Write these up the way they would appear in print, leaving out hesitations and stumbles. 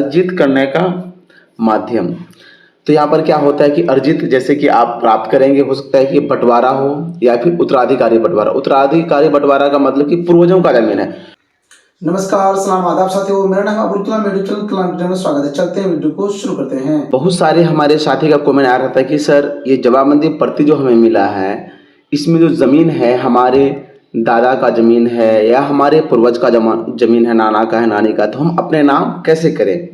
अर्जित करने का माध्यम। तो यहाँ पर क्या होता है कि अर्जित जैसे कि आप प्राप्त करेंगे, हो सकता है कि बंटवारा हो या फिर उत्तराधिकारी बंटवारा। उत्तराधिकारी बंटवारा का मतलब कि पूर्वजों का जमीन है। नमस्कार, सलाम, आदाब साथियों। मेरा नाम अब्दुल कलाम, मेरे चैनल में स्वागत है। चलते हैं, वीडियो को शुरू करते हैं। बहुत सारे हमारे साथी का कमेंट आ रहा था कि सर ये जमाबंदी प्रति जो हमें मिला है, इसमें जो जमीन है हमारे दादा का जमीन है या हमारे पूर्वज का जमीन है, नाना का है, नानी का, तो हम अपने नाम कैसे करें?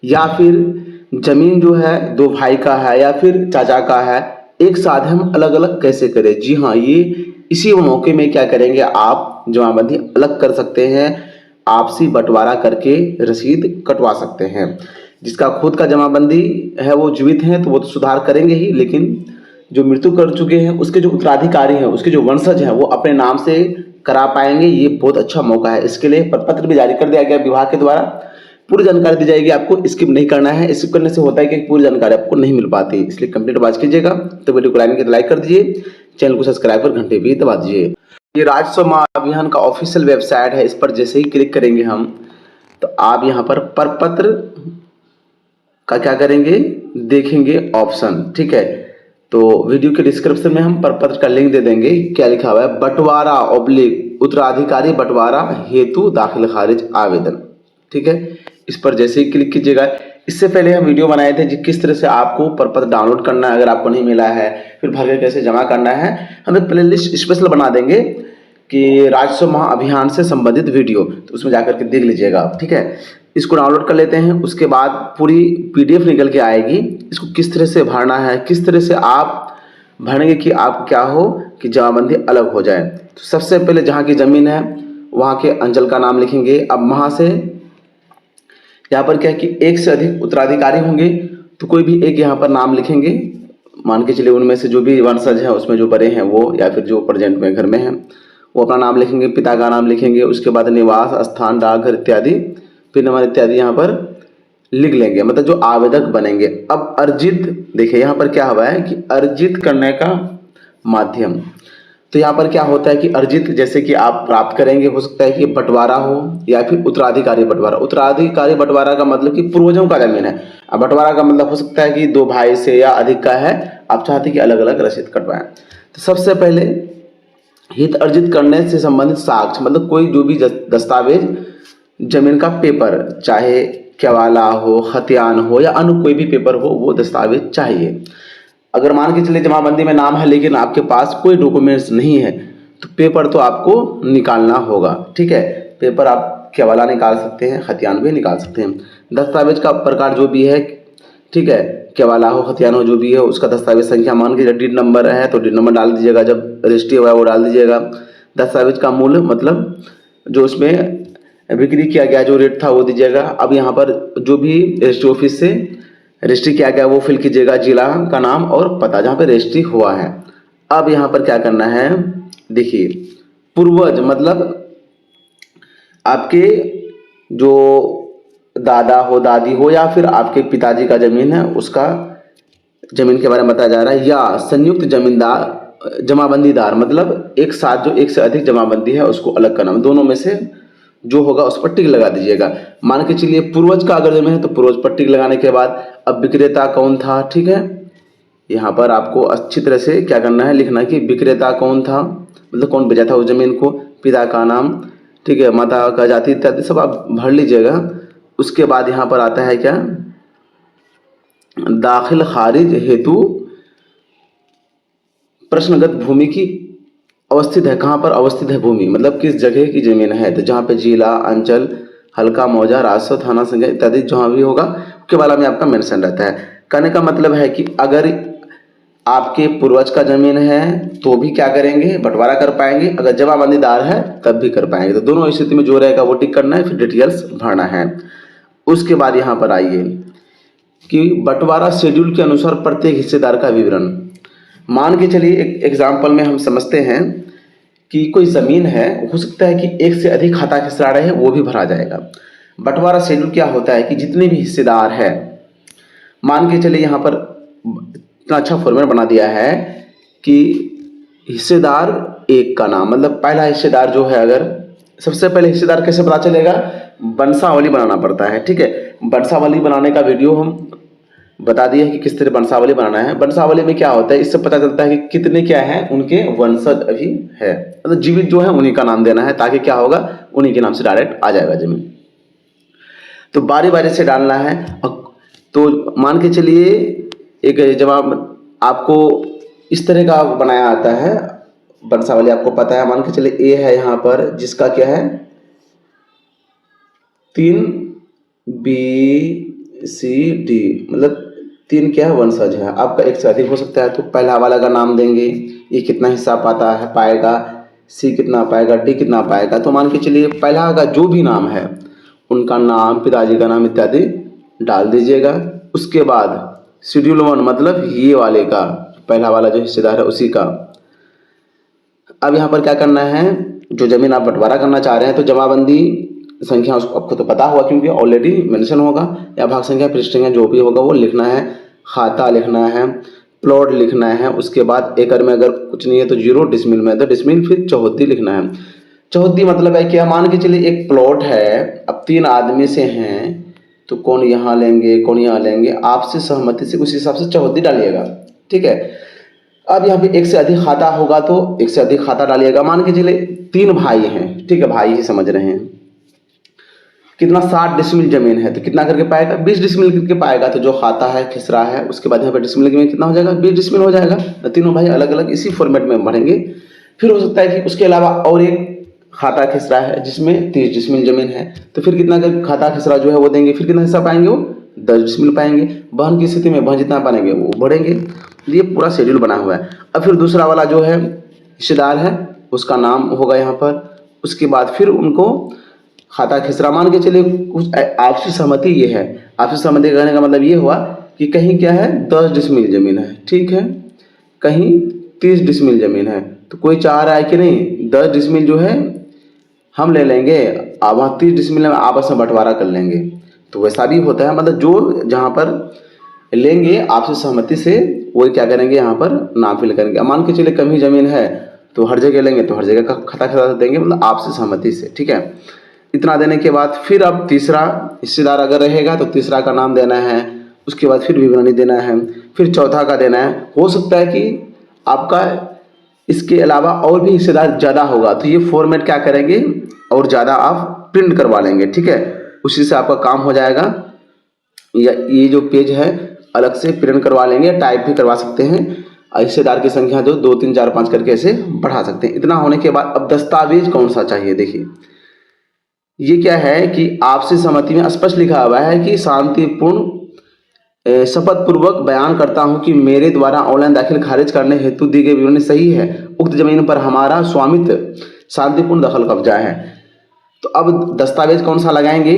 या फिर जमीन जो है दो भाई का है या फिर चाचा का है, एक साथ हम अलग अलग कैसे करें? जी हाँ, ये इसी मौके में क्या करेंगे, आप जमाबंदी अलग कर सकते हैं, आपसी बंटवारा करके रसीद कटवा सकते हैं। जिसका खुद का जमाबंदी है वो जीवित हैं तो वो तो सुधार करेंगे ही, लेकिन जो मृत्यु कर चुके हैं उसके जो उत्तराधिकारी हैं, उसके जो वंशज हैं, वो अपने नाम से करा पाएंगे। ये बहुत अच्छा मौका है। इसके लिए पत्र भी जारी कर दिया गया विभाग के द्वारा, पूरी जानकारी दी जाएगी। आपको स्किप नहीं करना है, स्किप करने से होता है कि पूरी जानकारी आपको नहीं मिल पाती, इसलिए कंप्लीट वाच कीजिएगा। तो वीडियो को लाइक कर दीजिए, चैनल को सब्सक्राइब कर घंटे भी दबा दीजिए। ये राजस्व महाअभियान का ऑफिशियल वेबसाइट है। इस पर जैसे ही क्लिक करेंगे हम, तो आप यहाँ पर परपत्र का क्या करेंगे, देखेंगे ऑप्शन। ठीक है, तो वीडियो के डिस्क्रिप्शन में हम परपत्र का लिंक दे देंगे। क्या लिखा हुआ है, बंटवारा / उत्तराधिकारी बंटवारा हेतु दाखिल खारिज आवेदन। ठीक है, इस पर जैसे ही क्लिक कीजिएगा। इससे पहले हम वीडियो बनाए थे किस तरह से आपको प्रपत्र डाउनलोड करना है, अगर आपको नहीं मिला है, फिर भर के कैसे जमा करना है। हम एक प्लेलिस्ट स्पेशल बना देंगे कि राजस्व महाअभियान से संबंधित वीडियो, तो उसमें जाकर के देख लीजिएगा। ठीक है, इसको डाउनलोड कर लेते हैं। उसके बाद पूरी पीडीएफ निकल के आएगी। इसको किस तरह से भरना है, किस तरह से आप भरेंगे कि आप क्या हो कि जमाबंदी अलग हो जाए। तो सबसे पहले जहाँ की ज़मीन है वहाँ के अंचल का नाम लिखेंगे। अब वहाँ से यहाँ पर क्या है कि एक से अधिक उत्तराधिकारी होंगे, तो कोई भी एक यहाँ पर नाम लिखेंगे। मान के चलिए उनमें से जो भी वंशज है उसमें जो बड़े हैं वो, या फिर जो प्रेजेंट में घर में हैं, वो अपना नाम लिखेंगे, पिता का नाम लिखेंगे। उसके बाद निवास स्थान, डाकघर इत्यादि, पिन नंबर इत्यादि यहाँ पर लिख लेंगे, मतलब जो आवेदक बनेंगे। अब अर्जित, देखिए यहाँ पर क्या हुआ है कि अर्जित करने का माध्यम। तो यहाँ पर क्या होता है कि अर्जित जैसे कि आप प्राप्त करेंगे, हो सकता है कि बंटवारा हो या फिर उत्तराधिकारी बंटवारा। उत्तराधिकारी बंटवारा का मतलब कि पूर्वजों का जमीन है। अब बंटवारा का मतलब हो सकता है कि दो भाई से या अधिक का है, आप चाहते हैं कि अलग अलग रसीद कटवाएं। तो सबसे पहले हित अर्जित करने से संबंधित साक्ष्य, मतलब कोई जो भी दस्तावेज, जमीन का पेपर, चाहे केवाला हो, खतियान हो या अन्य कोई भी पेपर हो, वो दस्तावेज चाहिए। अगर मान के चलिए जमाबंदी में नाम है लेकिन आपके पास कोई डॉक्यूमेंट्स नहीं है, तो पेपर तो आपको निकालना होगा। ठीक है, पेपर आप केवाला निकाल सकते हैं, खतियान भी निकाल सकते हैं। दस्तावेज का प्रकार जो भी है, ठीक है, केवाला हो, खतियान हो, जो भी है, उसका दस्तावेज संख्या, मान के डीड नंबर है तो डीड नंबर डाल दीजिएगा, जब रजिस्ट्री हुआ है वो डाल दीजिएगा। दस्तावेज का मूल्य, मतलब जो उसमें बिक्री किया गया जो रेट था वो दीजिएगा। अब यहाँ पर जो भी रजिस्ट्री ऑफिस से रजिस्ट्री किया गया वो फिल कीजिएगा, जिला का नाम और पता जहाँ पे रजिस्ट्री हुआ है। अब यहाँ पर क्या करना है, देखिए पूर्वज, मतलब आपके जो दादा हो, दादी हो या फिर आपके पिताजी का जमीन है, उसका जमीन के बारे में बताया जा रहा है। या संयुक्त जमींदार जमाबंदीदार, मतलब एक साथ जो एक से अधिक जमाबंदी है उसको अलग करना, दोनों में से जो होगा उस पर टिक लगा दीजिएगा। मान के चलिए पूर्वज का अगर जमीन है तो पूर्वज पर टिक लगाने के बाद अब विक्रेता कौन था, ठीक है, यहाँ पर आपको अच्छी तरह से क्या करना है, लिखना है कि विक्रेता कौन था, मतलब कौन बेचा था उस जमीन को, पिता का नाम, ठीक है, माता का जाति इत्यादि सब आप भर लीजिएगा। उसके बाद यहाँ पर आता है क्या, दाखिल खारिज हेतु प्रश्नगत भूमि की अवस्थित है, कहाँ पर अवस्थित है भूमि, मतलब किस जगह की जमीन है। तो जहाँ पे जिला, अंचल, हल्का मौजा, राजस्व, थाना संख्या इत्यादि जहाँ भी होगा उसके बारे में आपका मेंशन रहता है। कहने का मतलब है कि अगर आपके पूर्वज का जमीन है तो भी क्या करेंगे, बंटवारा कर पाएंगे, अगर जमाबंदीदार है तब भी कर पाएंगे। तो दोनों स्थिति में जो रहेगा वो टिक करना है, फिर डिटेल्स भरना है। उसके बाद यहाँ पर आइए कि बंटवारा शेड्यूल के अनुसार प्रत्येक हिस्सेदार का विवरण। मान के चलिए एक एग्जाम्पल में हम समझते हैं कि कोई ज़मीन है, हो सकता है कि एक से अधिक खाता हिस्सा रहे, वो भी भरा जाएगा। बंटवारा शेड्यूल क्या होता है कि जितने भी हिस्सेदार है, मान के चलिए यहाँ पर इतना अच्छा फॉर्मेट बना दिया है कि हिस्सेदार एक का नाम, मतलब पहला हिस्सेदार जो है, अगर सबसे पहले हिस्सेदार कैसे पता चलेगा, वंशावली बनाना पड़ता है। ठीक है, वंशावली बनाने का वीडियो हम बता दिए कि किस तरह वंशावली बनाना है। वंशावली में क्या होता है, इससे पता चलता है कि कितने क्या है उनके वंशज अभी है, मतलब जीवित जो है उन्हीं का नाम देना है, ताकि क्या होगा उन्हीं के नाम से डायरेक्ट आ जाएगा जमीन। तो बारी बारी से डालना है। तो मान के चलिए एक जवाब आपको इस तरह का बनाया आता है वंशावली, आपको पता है। मान के चलिए ए है यहाँ पर, जिसका क्या है 3 BCD, मतलब 3 क्या है वंशज है। आपका एक से अधिक हो सकता है, तो पहला वाला का नाम देंगे, ये कितना हिस्सा पाता है पाएगा, सी कितना पाएगा, डी कितना पाएगा। तो मान के चलिए पहला का जो भी नाम है उनका नाम, पिताजी का नाम इत्यादि डाल दीजिएगा। उसके बाद शेड्यूल 1 मतलब ये वाले का, पहला वाला जो हिस्सेदार है उसी का। अब यहाँ पर क्या करना है, जो जमीन आप बंटवारा करना चाह रहे हैं, तो जमाबंदी संख्या उसको आपको तो पता होगा क्योंकि ऑलरेडी मेंशन होगा, या भाग संख्या पृष्ठ संख्या जो भी होगा वो लिखना है, खाता लिखना है, प्लॉट लिखना है। उसके बाद एकड़ में अगर कुछ नहीं है तो 0, डिसमिल में तो डिसमिल, फिर चौहद्दी लिखना है। चौहद्दी मतलब है क्या, मान के चलिए एक प्लॉट है, अब 3 आदमी से हैं, तो कौन यहाँ लेंगे कौन यहाँ लेंगे, आपसे सहमति से उस हिसाब से चौहद्दी डालिएगा, ठीक है। अब यहाँ पे एक से अधिक खाता होगा तो एक से अधिक खाता डालिएगा। मान के चलिए 3 भाई हैं, ठीक है, भाई ही समझ रहे हैं। कितना 60 डिसमिल जमीन है, तो कितना करके पाएगा 20 डिसमिल करके पाएगा। तो जो खाता है खिसरा है, उसके बाद यहाँ पे डिसमिल में कितना हो जाएगा 20 डिसमिल हो जाएगा। तो तीनों भाई अलग अलग इसी फॉर्मेट में बढ़ेंगे। फिर हो सकता है कि उसके अलावा और एक खाता खिसरा है जिसमें 30 डिसमिल जमीन है, तो फिर कितना का खाता खिसरा जो है वो देंगे, फिर कितना हिस्सा पाएंगे वो 10 डिसमिल पाएंगे। बहन की स्थिति में बहन जितना पाएंगे वो बढ़ेंगे। ये पूरा शेड्यूल बना हुआ है। अब फिर दूसरा वाला जो है हिस्सेदार है उसका नाम होगा यहाँ पर। उसके बाद फिर उनको खाता खिसरा, मान के चलिए कुछ आपसी सहमति ये है। आपसी सहमति कहने का मतलब ये हुआ कि कहीं क्या है 10 डिसमिल जमीन है, ठीक है, कहीं 30 डिसमिल जमीन है, तो कोई चाह रहा है कि नहीं 10 डिसमिल जो है हम ले लेंगे, अब वहाँ 30 डिसमिल में आपस में बंटवारा कर लेंगे। तो वैसा भी होता है, मतलब जो जहाँ पर लेंगे आपसी सहमति से वही क्या करेंगे यहाँ पर नाम फिल करेंगे। मान के चलिए कम ही जमीन है तो हर जगह लेंगे, तो हर जगह का खाता खिसरा देंगे, मतलब आपसी सहमति से, ठीक है। इतना देने के बाद फिर अब तीसरा हिस्सेदार अगर रहेगा तो तीसरा का नाम देना है। उसके बाद फिर विवरणी देना है, फिर चौथा का देना है। हो सकता है कि आपका इसके अलावा और भी हिस्सेदार ज़्यादा होगा, तो ये फॉर्मेट क्या करेंगे और ज़्यादा आप प्रिंट करवा लेंगे, ठीक है, उसी से आपका काम हो जाएगा। या ये जो पेज है अलग से प्रिंट करवा लेंगे, टाइप भी करवा सकते हैं। हिस्सेदार की संख्या जो 2 3 4 5 करके ऐसे बढ़ा सकते हैं। इतना होने के बाद अब दस्तावेज कौन सा चाहिए, देखिए ये क्या है कि आपसी सहमति में स्पष्ट लिखा हुआ है कि शांतिपूर्ण शपथ पूर्वक बयान करता हूं कि मेरे द्वारा ऑनलाइन दाखिल खारिज करने हेतु दी गई विवरणी सही है। उक्त जमीन पर हमारा स्वामित्व शांतिपूर्ण दखल कब्जा है। तो अब दस्तावेज कौन सा लगाएंगे,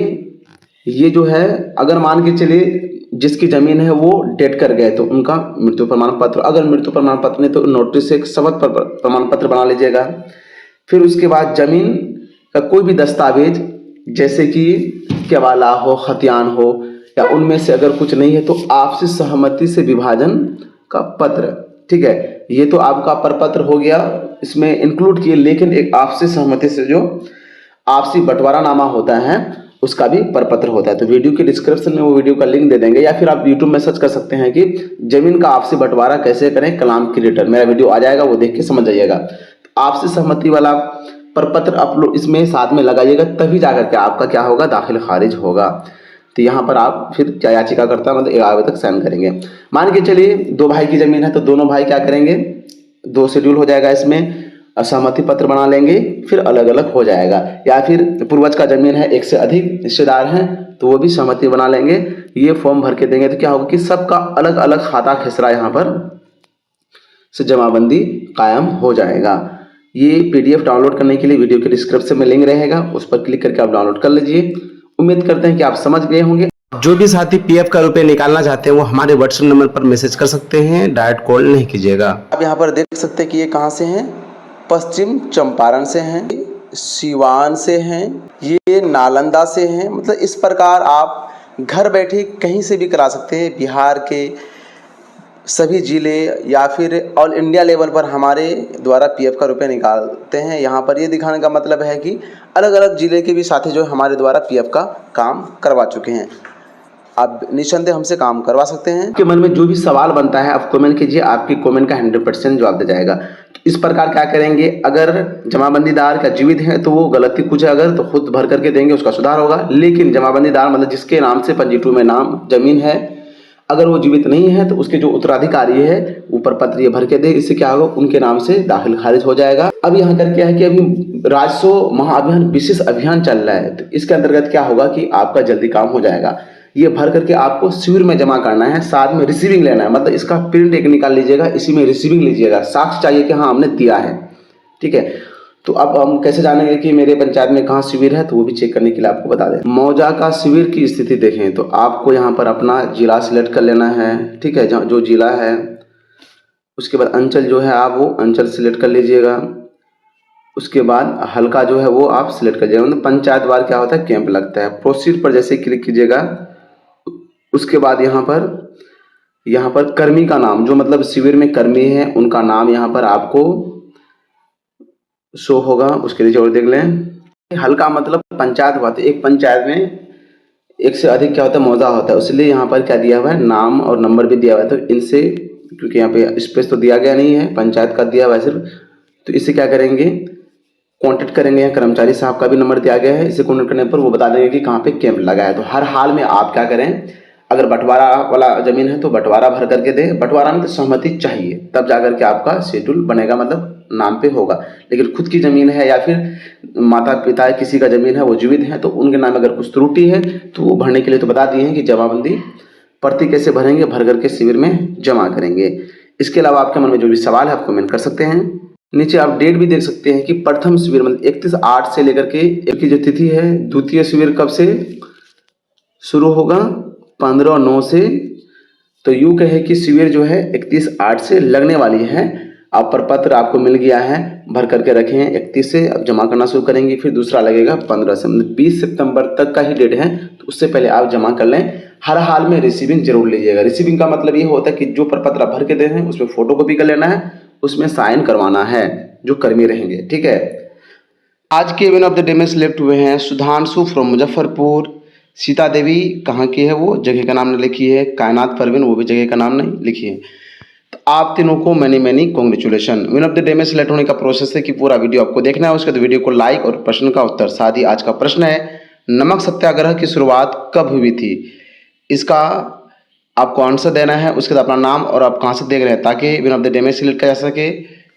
ये जो है अगर मान के चलिए जिसकी जमीन है वो डेट कर गए तो उनका मृत्यु प्रमाण पत्र, अगर मृत्यु प्रमाण पत्र नहीं तो नोटिस से एक शपथ प्रमाण पत्र बना लीजिएगा। फिर उसके बाद जमीन का कोई भी दस्तावेज जैसे कि केवाला हो, खतियान हो, या उनमें से अगर कुछ नहीं है तो आपसी सहमति से विभाजन का पत्र, ठीक है, ये तो आपका परपत्र हो गया, इसमें इंक्लूड किए। लेकिन एक आपसी सहमति से जो आपसी बंटवारा नामा होता है उसका भी परपत्र होता है। तो वीडियो के डिस्क्रिप्शन में वो वीडियो का लिंक दे देंगे, या फिर आप यूट्यूब में सर्च कर सकते हैं कि जमीन का आपसी बंटवारा कैसे करें कलाम क्रिएटर, मेरा वीडियो आ जाएगा, वो देख के समझ जाइएगा। आपसी सहमति वाला परपत्र अपलोड इसमें साथ में लगाइएगा, तभी जाकर के आपका क्या होगा दाखिल खारिज होगा। तो यहाँ पर आप फिर क्या याचिकाकर्ता मतलब एक आवेदक साइन करेंगे। मान के चलिए 2 भाई की जमीन है तो दोनों भाई क्या करेंगे, 2 शेड्यूल हो जाएगा, इसमें सहमति पत्र बना लेंगे, फिर अलग अलग हो जाएगा। या फिर पूर्वज का जमीन है, एक से अधिक हिस्सेदार हैं तो वो भी सहमति बना लेंगे, ये फॉर्म भर के देंगे। तो क्या होगा कि सबका अलग अलग खाता खिसरा यहाँ पर से जमाबंदी कायम हो जाएगा। ये PDF डाउनलोड करने के लिए वीडियो के डिस्क्रिप्शन में लिंक रहेगा, उस पर क्लिक करके आप डाउनलोड कर लीजिए। उम्मीद करते हैं कि आप समझ गए होंगे। जो भी साथी PF का रुपए निकालना चाहते हैं वो हमारे WhatsApp नंबर पर मैसेज कर सकते हैं, डायरेक्ट कॉल नहीं कीजिएगा। अब यहाँ पर देख सकते हैं कि ये कहाँ से हैं, पश्चिम चंपारण से हैं, सिवान से हैं, ये नालंदा से हैं। मतलब इस प्रकार आप घर बैठे कहीं से भी करा सकते हैं, बिहार के सभी ज़िले या फिर ऑल इंडिया लेवल पर हमारे द्वारा PF का रुपये निकालते हैं। यहाँ पर ये दिखाने का मतलब है कि अलग अलग ज़िले के भी साथी जो हमारे द्वारा PF का काम करवा चुके हैं। आप निसंदेह हमसे काम करवा सकते हैं। आपके मन में जो भी सवाल बनता है आप कमेंट कीजिए, आपकी कमेंट का 100% जवाब दिया जाएगा। तो इस प्रकार क्या करेंगे, अगर जमाबंदीदार का जीवित है तो वो गलती कुछ है अगर तो खुद भर करके देंगे, उसका सुधार होगा। लेकिन जमाबंदीदार मतलब जिसके नाम से 52 में नाम जमीन है, अगर वो जीवित नहीं है तो उसके जो उत्तराधिकारी है ऊपर पत्र ये भर के दे, इससे क्या होगा, उनके नाम से दाखिल खारिज हो जाएगा। अब यहाँ कर क्या है कि अभी राजस्व महाअभियान विशेष अभियान चल रहा है, तो इसके अंतर्गत क्या होगा कि आपका जल्दी काम हो जाएगा। ये भर करके आपको शिविर में जमा करना है, साथ में रिसीविंग लेना है, मतलब इसका प्रिंट एक निकाल लीजिएगा, इसी में रिसीविंग लीजिएगा, साक्ष्य चाहिए कि हाँ हमने दिया है। ठीक है, तो अब हम कैसे जानेंगे कि मेरे पंचायत में कहाँ शिविर है, तो वो भी चेक करने के लिए आपको बता दें। मौजा का शिविर की स्थिति देखें तो आपको यहाँ पर अपना जिला सिलेक्ट कर लेना है। ठीक है, जहाँ जो जिला है, उसके बाद अंचल जो है आप वो अंचल सिलेक्ट कर लीजिएगा। उसके बाद हल्का जो है वो आप सिलेक्ट कर लीजिएगा। मतलब पंचायत वार क्या होता है, कैंप लगता है। प्रोसीड पर जैसे क्लिक कीजिएगा, उसके बाद यहाँ पर कर्मी का नाम, जो मतलब शिविर में कर्मी है उनका नाम यहाँ पर आपको शो होगा। उसके नीचे और देख लें, हल्का मतलब पंचायत हुआ, तो एक पंचायत में एक से अधिक क्या होता है, मौजा होता है, इसलिए यहाँ पर क्या दिया हुआ है, नाम और नंबर भी दिया हुआ है। तो इनसे, क्योंकि यहाँ पे स्पेस तो दिया गया नहीं है, पंचायत का दिया हुआ है सिर्फ, तो इससे क्या करेंगे, कांटेक्ट करेंगे। यहाँ कर्मचारी साहब का भी नंबर दिया गया है, इसे कांटेक्ट करने पर वो बता देंगे कि कहाँ पे कैंप लगा है। तो हर हाल में आप क्या करें, अगर बंटवारा वाला जमीन है तो बंटवारा भर करके दें। बंटवारा में तो सहमति चाहिए, तब जाकर के आपका शेड्यूल बनेगा, मतलब नाम पे होगा। लेकिन खुद की जमीन है या फिर माता पिता किसी का जमीन है वो जीवित है, तो उनके नाम में अगर कुछ त्रुटि है तो वो भरने के लिए तो बता दिए हैं कि जमाबंदी प्रति कैसे भरेंगे, भर करके शिविर में जमा करेंगे। इसके अलावा आपके मन में जो भी सवाल है आप कमेंट कर सकते हैं। नीचे आप डेट भी देख सकते हैं कि प्रथम शिविर मतलब 31/8 से लेकर के एक की जो तिथि है, द्वितीय शिविर कब से शुरू होगा, 15/9 से। तो यूँ कहे कि शिविर जो है 31/8 से लगने वाली है। आप पर पत्र आपको मिल गया है, भर करके रखे हैं 31 से, अब जमा करना शुरू करेंगे। फिर दूसरा लगेगा 15 से, मतलब 20 सितंबर तक का ही डेट है, तो उससे पहले आप जमा कर लें। हर हाल में रिसीविंग जरूर लीजिएगा। रिसीविंग का मतलब ये होता है कि जो प्रपत्र आप भर के दे हैं उसमें फोटो कॉपी कर लेना है, उसमें साइन करवाना है जो कर्मी रहेंगे। ठीक है, आज के इवेंट ऑफ द डे में सिलेक्ट हुए हैं सुधांशु फ्रॉम मुजफ्फरपुर, सीता देवी कहाँ की है वो जगह का नाम नहीं लिखी है, कायनात परवीन वो भी जगह का नाम नहीं लिखी है। तो आप तीनों को many congratulation. Win of the day में सिलेक्ट होने का प्रोसेस है कि पूरा वीडियो आपको देखना है, उसके बाद वीडियो को लाइक और प्रश्न का उत्तर। साथ ही आज का प्रश्न है, नमक सत्याग्रह की शुरुआत कब हुई थी, इसका आपको आंसर देना है। उसके बाद अपना नाम और आप कहाँ से देख रहे हैं, ताकि विन ऑफ द डे में सिलेक्ट किया जा सके।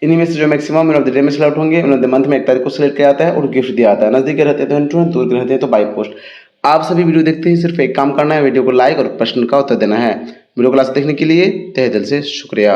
इन्हीं में से जो maximum win of the day में सिलेक्ट होंगे, विन ऑफ द मंथ में 1 तारीख को सिलेक्ट किया जाता है और गिफ्ट दिया जाता है। नजदीक रहते हैं तो इंटरव्यू, दूर रहते हैं तो बाई पोस्ट। आप सभी वीडियो देखते ही सिर्फ एक काम करना है, वीडियो को लाइक और प्रश्न का उत्तर देना है। वीडियो क्लास देखने के लिए तहे दिल से शुक्रिया।